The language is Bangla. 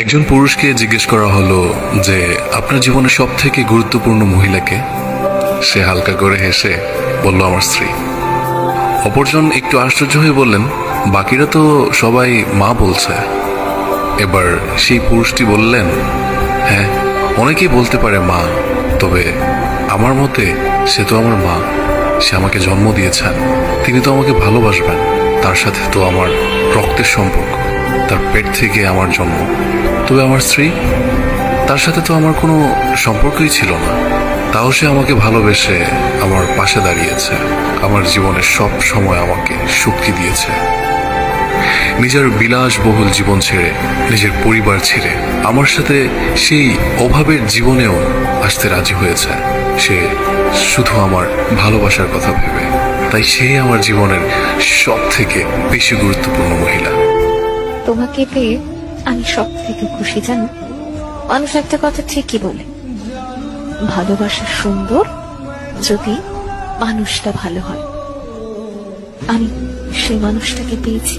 একজন পুরুষকে জিজ্ঞেস করা হলো যে আপনার জীবনে সব থেকে গুরুত্বপূর্ণ মহিলাকে। সে হালকা করে হেসে বলল আমার স্ত্রী। অপরজন একটু আশ্চর্য হয়ে বললেন, বাকিরা তো সবাই মা বলছে। এবার সেই পুরুষটি বললেন, হ্যাঁ, অনেকেই বলতে পারে মা, তবে আমার মতে সে তো আমার মা। সে আমাকে জন্ম দিয়েছেন, তিনি তো আমাকে ভালোবাসবেন। তার সাথে তো আমার রক্তের সম্পর্ক, তার পেট থেকে আমার জন্ম। তবে আমার স্ত্রী, তার সাথে তো আমার কোনো সম্পর্কই ছিল না, তাও সে আমাকে ভালোবেসে আমার পাশে দাঁড়িয়েছে, আমার জীবনের সব সময় আমাকে শক্তি দিয়েছে। নিজের বিলাসবহুল জীবন ছেড়ে, নিজের পরিবার ছেড়ে আমার সাথে সেই অভাবের জীবনেও আসতে রাজি হয়েছে। সে শুধু আমার ভালোবাসার কথা ভেবে। তাই সেই আমার জীবনের সব থেকে বেশি গুরুত্বপূর্ণ মহিলা। তোমাকে পেয়ে আমি সব থেকে খুশি, জানো। মানুষ একটা কথা ঠিকই বলে, ভালোবাসা সুন্দর যদি মানুষটা ভালো হয়। আমি সেই মানুষটাকে পেয়েছি।